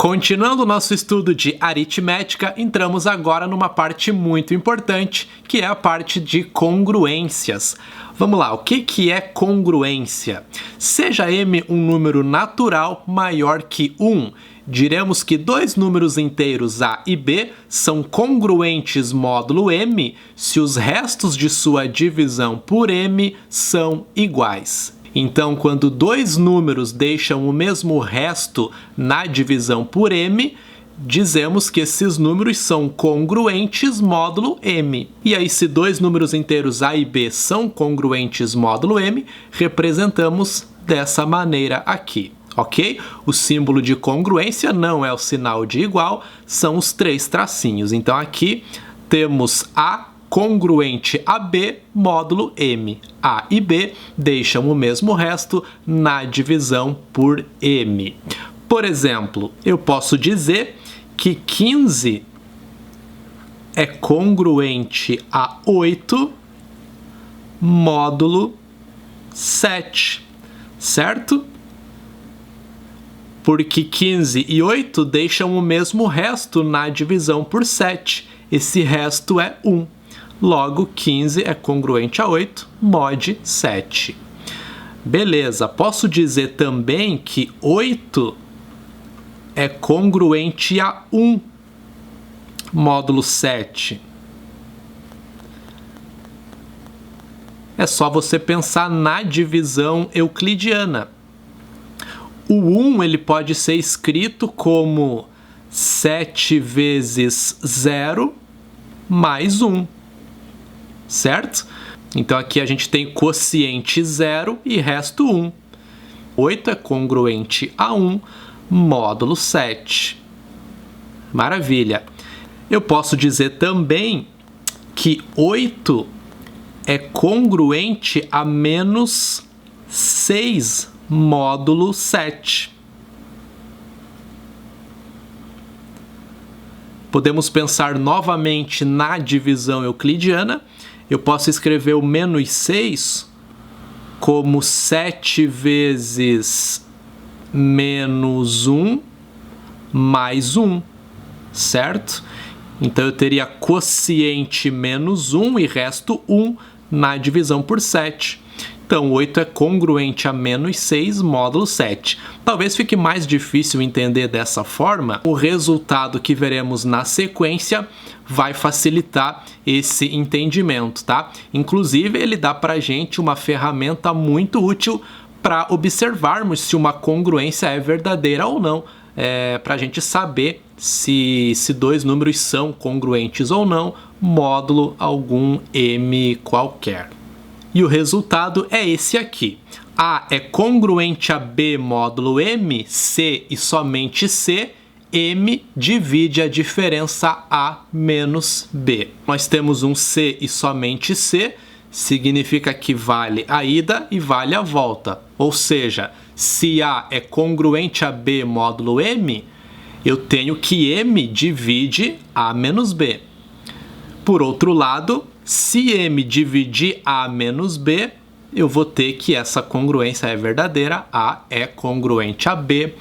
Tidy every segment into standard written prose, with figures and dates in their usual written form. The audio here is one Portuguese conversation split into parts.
Continuando o nosso estudo de aritmética, entramos agora numa parte muito importante, que é a parte de congruências. Vamos lá, o que é congruência? Seja m um número natural maior que 1, diremos que dois números inteiros a e b são congruentes módulo m se os restos de sua divisão por m são iguais. Então, quando dois números deixam o mesmo resto na divisão por m, dizemos que esses números são congruentes módulo m. E aí, se dois números inteiros a e b são congruentes módulo m, representamos dessa maneira aqui, ok? O símbolo de congruência não é o sinal de igual, são os três tracinhos. Então, aqui temos a congruente a b módulo m. A e b deixam o mesmo resto na divisão por m. Por exemplo, eu posso dizer que 15 é congruente a 8 módulo 7, certo? Porque 15 e 8 deixam o mesmo resto na divisão por 7. Esse resto é 1. Logo, 15 é congruente a 8, mod 7. Beleza, posso dizer também que 8 é congruente a 1, módulo 7. É só você pensar na divisão euclidiana. O 1 ele pode ser escrito como 7 vezes 0 mais 1. Certo? Então aqui a gente tem quociente 0 e resto 1. 8 é congruente a 1, módulo 7. Maravilha! Eu posso dizer também que 8 é congruente a menos 6, módulo 7. Podemos pensar novamente na divisão euclidiana. Eu posso escrever o menos 6 como 7 vezes menos 1 mais 1, certo? Então eu teria quociente menos 1 e resto 1 na divisão por 7. Então 8 é congruente a menos 6 módulo 7. Talvez fique mais difícil entender dessa forma. O resultado que veremos na sequência vai facilitar esse entendimento, tá? Inclusive, ele dá pra gente uma ferramenta muito útil para observarmos se uma congruência é verdadeira ou não, para a gente saber se dois números são congruentes ou não, módulo algum m qualquer. E o resultado é esse aqui. A é congruente a b módulo m, c e somente c, m divide a diferença a menos b. Nós temos um c e somente c, significa que vale a ida e vale a volta. Ou seja, se a é congruente a b módulo m, eu tenho que m divide a menos b. Por outro lado, se m dividir a menos b, eu vou ter que essa congruência é verdadeira, a é congruente a b,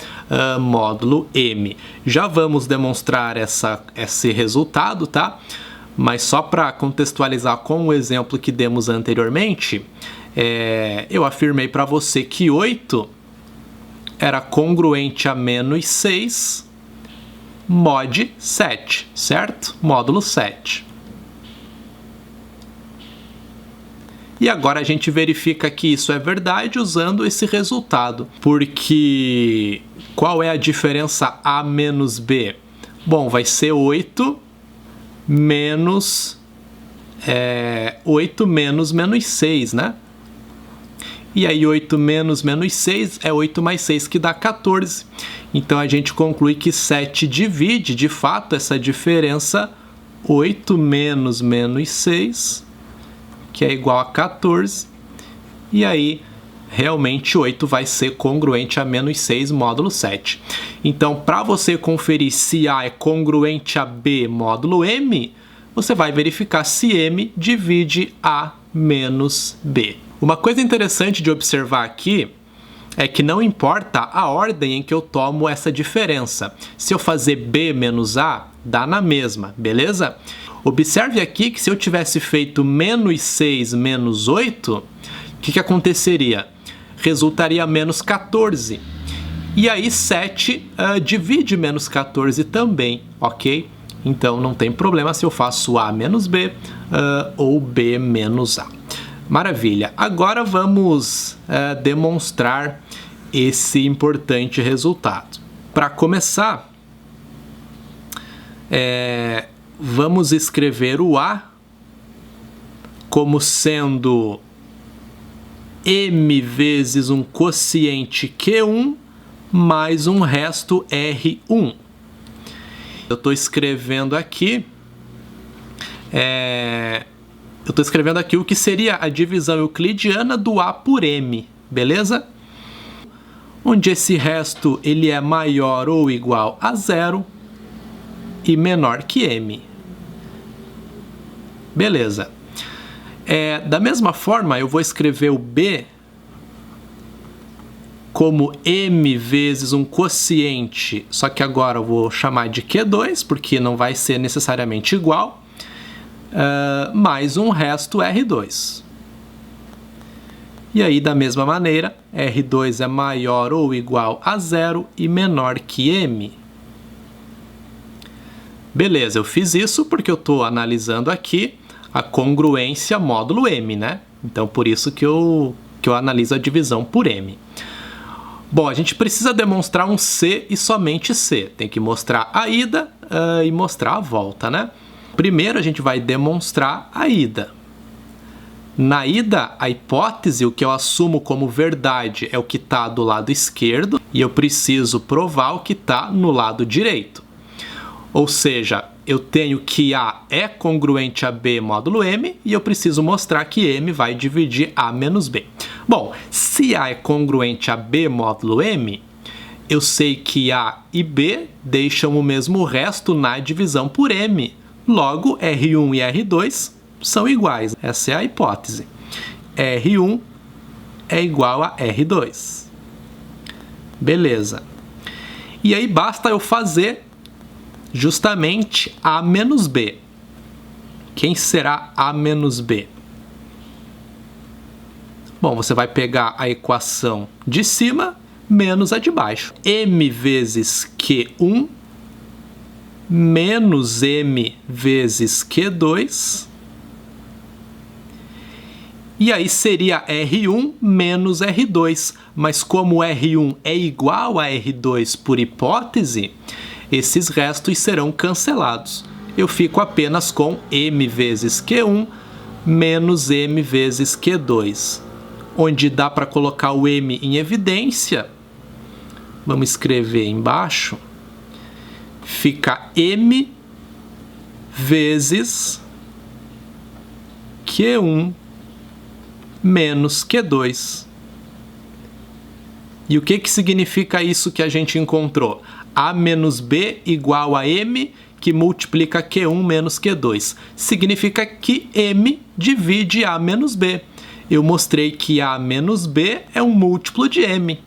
módulo m. Já vamos demonstrar esse resultado, tá? Mas só para contextualizar com o exemplo que demos anteriormente, eu afirmei para você que 8 era congruente a menos 6, mod 7, certo? Módulo 7. E agora a gente verifica que isso é verdade usando esse resultado. Porque qual é a diferença a menos b? Bom, vai ser 8 menos 8 menos menos 6, né? E aí 8 menos menos 6 é 8 mais 6, que dá 14. Então a gente conclui que 7 divide, de fato, essa diferença 8 menos menos 6, que é igual a 14, e aí realmente 8 vai ser congruente a menos 6 módulo 7. Então, para você conferir se A é congruente a B módulo M, você vai verificar se M divide A menos B. Uma coisa interessante de observar aqui é que não importa a ordem em que eu tomo essa diferença. Se eu fazer B menos A, dá na mesma, beleza? Observe aqui que se eu tivesse feito menos 6 menos 8, o que aconteceria? Resultaria menos 14. E aí 7 divide menos 14 também, ok? Então não tem problema se eu faço A menos B ou B menos A. Maravilha! Agora vamos demonstrar esse importante resultado. Para começar, vamos escrever o A como sendo M vezes um quociente Q1 mais um resto R1. Eu estou escrevendo aqui o que seria a divisão euclidiana do A por M, beleza? Onde esse resto ele é maior ou igual a 0 e menor que M. Beleza. Da mesma forma, eu vou escrever o B como M vezes um quociente, só que agora eu vou chamar de Q2, porque não vai ser necessariamente igual, mais um resto R2. E aí, da mesma maneira, R2 é maior ou igual a 0 e menor que M. Beleza, eu fiz isso porque eu estou analisando aqui a congruência módulo M, né? Então, por isso que eu analiso a divisão por M. Bom, a gente precisa demonstrar um C e somente C. Tem que mostrar a ida e mostrar a volta, né? Primeiro, a gente vai demonstrar a ida. Na ida, a hipótese, o que eu assumo como verdade é o que está do lado esquerdo e eu preciso provar o que está no lado direito. Ou seja, eu tenho que A é congruente a B módulo M e eu preciso mostrar que M vai dividir A menos B. Bom, se A é congruente a B módulo M, eu sei que A e B deixam o mesmo resto na divisão por M. Logo, R1 e R2 são iguais. Essa é a hipótese. R1 é igual a R2. Beleza. E aí basta eu fazer justamente A menos B. Quem será A menos B? Bom, você vai pegar a equação de cima menos a de baixo. M vezes Q1 menos M vezes Q2. E aí seria R1 menos R2. Mas como R1 é igual a R2 por hipótese, esses restos serão cancelados. Eu fico apenas com M vezes Q1 menos M vezes Q2. Onde dá para colocar o M em evidência, vamos escrever embaixo, fica M vezes Q1 menos Q2. E o que significa isso que a gente encontrou? A menos B igual a M, que multiplica Q1 menos Q2. Significa que M divide A menos B. Eu mostrei que A menos B é um múltiplo de M.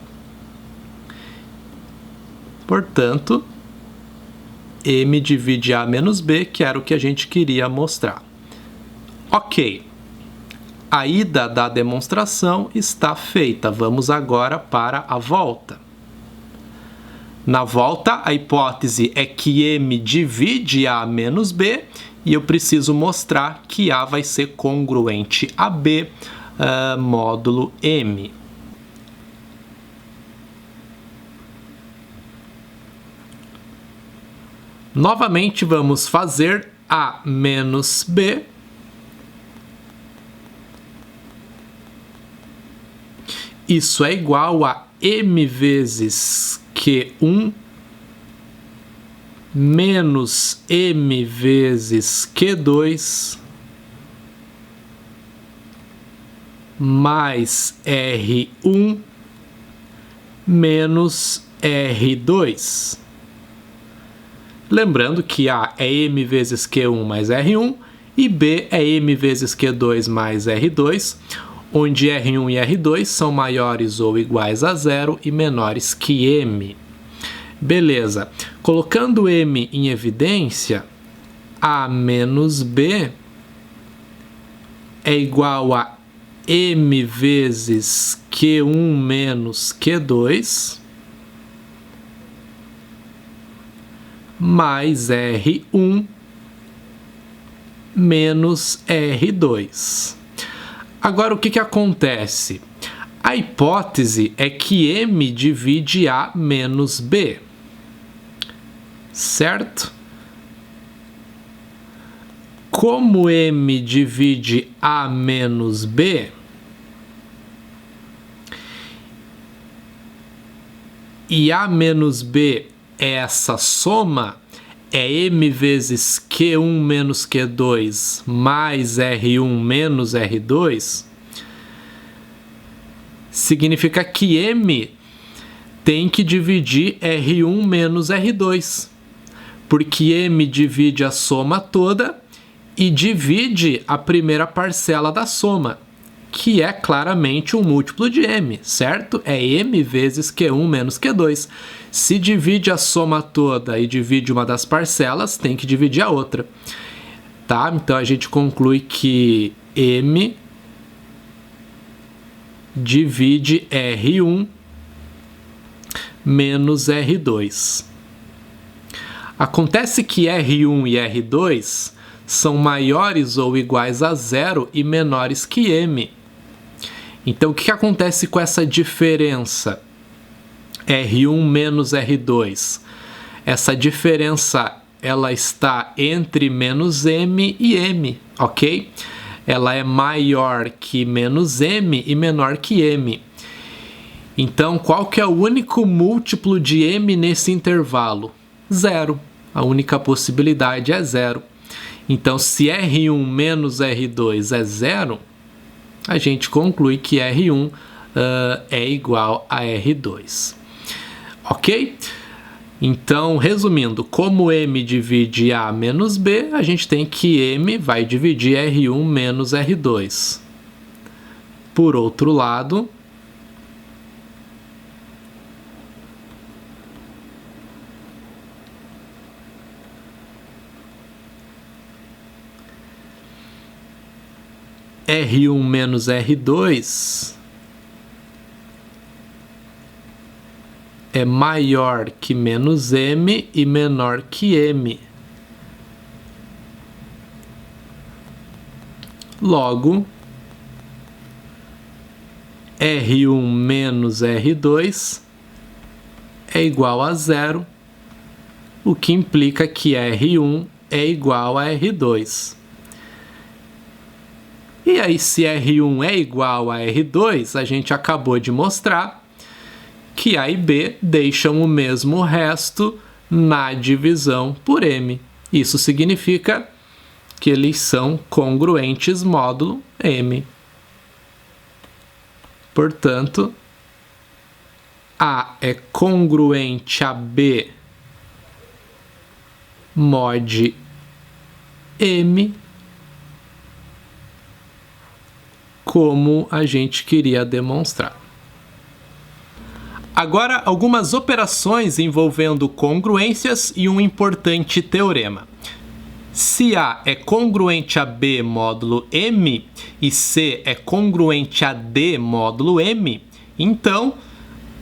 Portanto, M divide A menos B, que era o que a gente queria mostrar. Ok. A ida da demonstração está feita. Vamos agora para a volta. Na volta, a hipótese é que M divide A menos B e eu preciso mostrar que A vai ser congruente a B módulo M. Novamente, vamos fazer A menos B. Isso é igual a M vezes Q1 menos M vezes Q2 mais R1 menos R2. Lembrando que A é M vezes Q1 mais R1 e B é M vezes Q2 mais R2, onde R1 e R2 são maiores ou iguais a zero e menores que M. Beleza. Colocando M em evidência, A menos B é igual a M vezes Q1 menos Q2 mais R1 menos R2. Agora, o que acontece? A hipótese é que M divide A menos B, certo? Como M divide A menos B, e A menos B é essa soma, é M vezes Q1 menos Q2 mais R1 menos R2, significa que M tem que dividir R1 menos R2, porque M divide a soma toda e divide a primeira parcela da soma, que é claramente um múltiplo de M, certo? É M vezes Q1 menos Q2. Se divide a soma toda e divide uma das parcelas, tem que dividir a outra, tá? Então a gente conclui que M divide R1 menos R2. Acontece que R1 e R2 são maiores ou iguais a zero e menores que M. Então, o que acontece com essa diferença R1 menos R2? Essa diferença, ela está entre menos M e M, ok? Ela é maior que menos M e menor que M. Então, qual que é o único múltiplo de M nesse intervalo? Zero. A única possibilidade é zero. Então, se R1 menos R2 é zero, a gente conclui que R1 é igual a R2. Ok? Então, resumindo, como M divide A menos B, a gente tem que M vai dividir R1 menos R2. Por outro lado, R1 menos R2 é maior que menos M e menor que M. Logo, R1 menos R2 é igual a zero, o que implica que R1 é igual a R2. E aí, se R1 é igual a R2, a gente acabou de mostrar que A e B deixam o mesmo resto na divisão por M. Isso significa que eles são congruentes módulo M. Portanto, A é congruente a B mod M, como a gente queria demonstrar. Agora, algumas operações envolvendo congruências e um importante teorema. Se A é congruente a B módulo M e C é congruente a D módulo M, então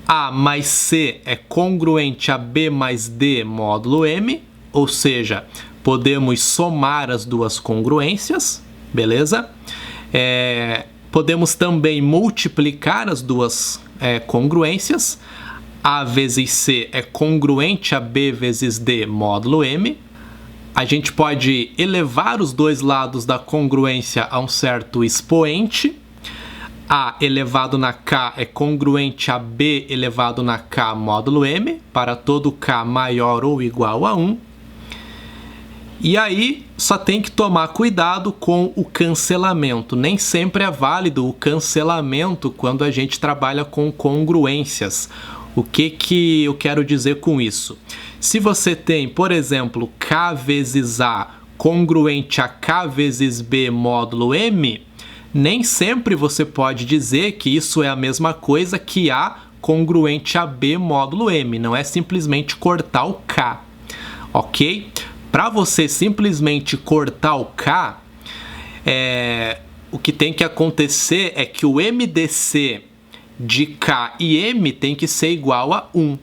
A mais C é congruente a B mais D módulo M, ou seja, podemos somar as duas congruências, beleza? Podemos também multiplicar as duas congruências. A vezes C é congruente a B vezes D módulo M. A gente pode elevar os dois lados da congruência a um certo expoente. A elevado na K é congruente a B elevado na K módulo M, para todo K maior ou igual a 1. E aí, só tem que tomar cuidado com o cancelamento. Nem sempre é válido o cancelamento quando a gente trabalha com congruências. O que eu quero dizer com isso? Se você tem, por exemplo, K vezes A congruente a K vezes B módulo M, nem sempre você pode dizer que isso é a mesma coisa que A congruente a B módulo M. Não é simplesmente cortar o K, ok? Para você simplesmente cortar o K, o que tem que acontecer é que o MDC de K e M tem que ser igual a 1,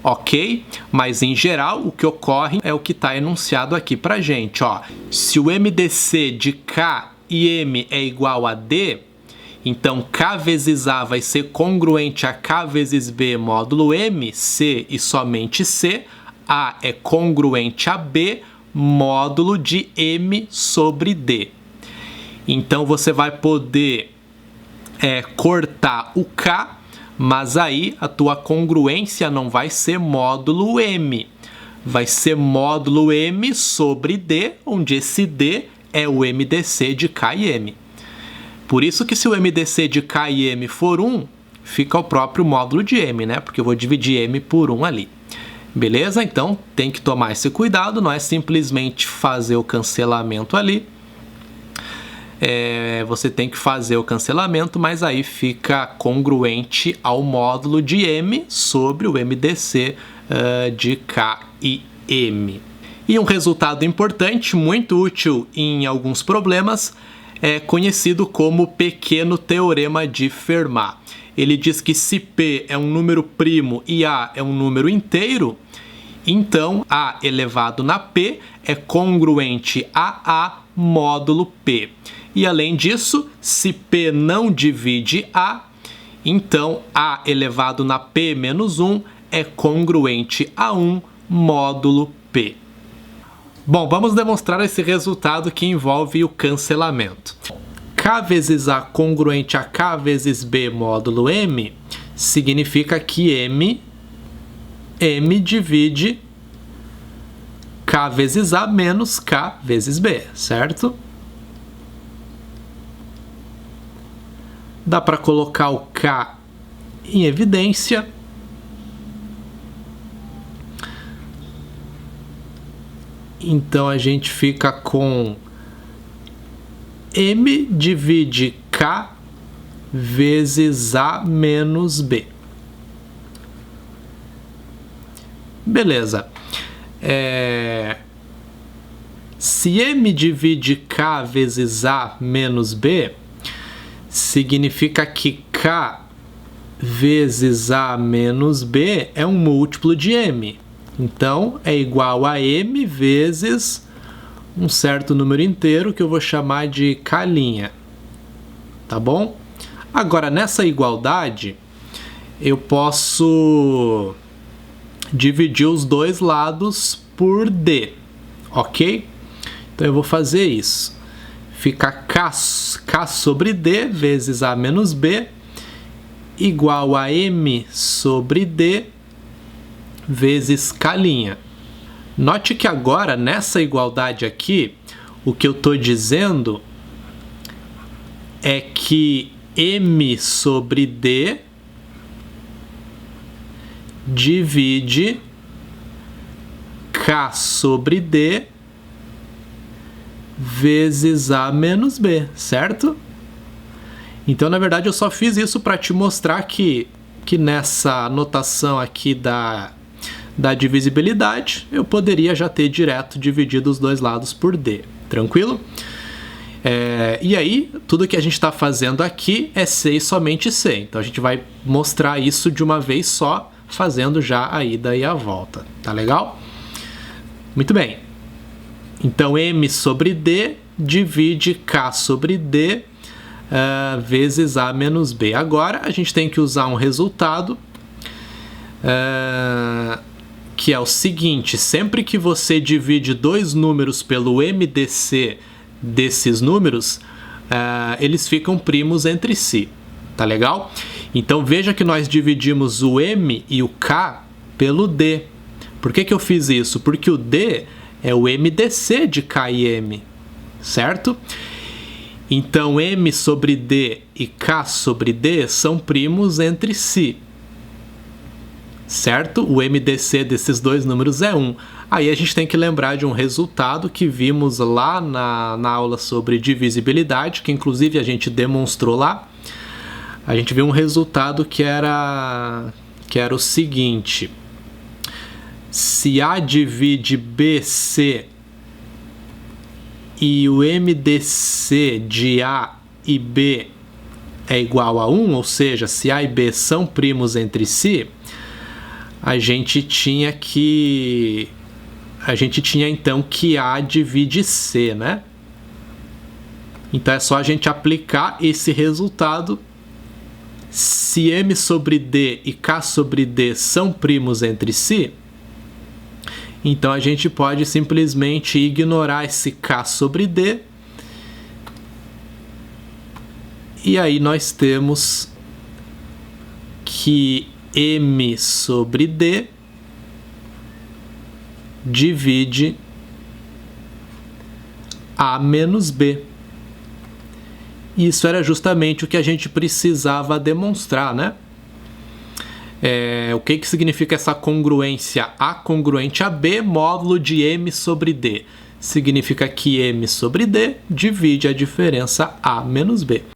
ok? Mas em geral o que ocorre é o que está enunciado aqui para gente, ó. Se o MDC de K e M é igual a D, então K vezes A vai ser congruente a K vezes B módulo M, C e somente C. A é congruente a B módulo de M sobre D. Então você vai poder cortar o K, mas aí a tua congruência não vai ser módulo M, vai ser módulo M sobre D, onde esse D é o MDC de K e M. Por isso que se o MDC de K e M for 1, fica o próprio módulo de M, né? Porque eu vou dividir M por 1 ali. Beleza? Então tem que tomar esse cuidado, não é simplesmente fazer o cancelamento ali. Você tem que fazer o cancelamento, mas aí fica congruente ao módulo de M sobre o MDC de K e M. E um resultado importante, muito útil em alguns problemas, é conhecido como pequeno teorema de Fermat. Ele diz que se P é um número primo e A é um número inteiro, então A elevado na P é congruente a A módulo P. E além disso, se P não divide A, então A elevado na P menos 1 é congruente a 1 módulo P. Bom, vamos demonstrar esse resultado que envolve o cancelamento. K vezes A congruente a K vezes B módulo M significa que M divide K vezes A menos K vezes B, certo? Dá para colocar o K em evidência. Então a gente fica com M divide K vezes A menos B. Beleza. Se M divide K vezes A menos B, significa que K vezes A menos B é um múltiplo de M. Então, é igual a M vezes um certo número inteiro que eu vou chamar de K', tá bom? Agora, nessa igualdade, eu posso dividir os dois lados por D, ok? Então, eu vou fazer isso. Fica K sobre D vezes A menos B igual a M sobre D vezes K'. Note que agora, nessa igualdade aqui, o que eu estou dizendo é que M sobre D divide K sobre D vezes A menos B, certo? Então, na verdade, eu só fiz isso para te mostrar que nessa notação aqui da divisibilidade, eu poderia já ter direto dividido os dois lados por D, tranquilo? E aí, tudo que a gente está fazendo aqui é C e somente C. Então, a gente vai mostrar isso de uma vez só, fazendo já a ida e a volta. Tá legal? Muito bem. Então, M sobre D divide K sobre D vezes A menos B. Agora, a gente tem que usar um resultado que é o seguinte: sempre que você divide dois números pelo MDC desses números, eles ficam primos entre si, tá legal? Então veja que nós dividimos o M e o K pelo D. Por que eu fiz isso? Porque o D é o MDC de K e M, certo? Então M sobre D e K sobre D são primos entre si. certo? O MDC desses dois números é 1. Aí a gente tem que lembrar de um resultado que vimos lá na aula sobre divisibilidade, que inclusive a gente demonstrou lá. A gente viu um resultado que era o seguinte: se A divide BC e o MDC de A e B é igual a 1, ou seja, se A e B são primos entre si, a gente tinha então que A divide C, né? Então é só a gente aplicar esse resultado. Se M sobre D e K sobre D são primos entre si, então a gente pode simplesmente ignorar esse K sobre D. E aí nós temos que M sobre D divide A menos B. Isso era justamente o que a gente precisava demonstrar, né? O que significa essa congruência? A congruente a B módulo de M sobre D. Significa que M sobre D divide a diferença A menos B.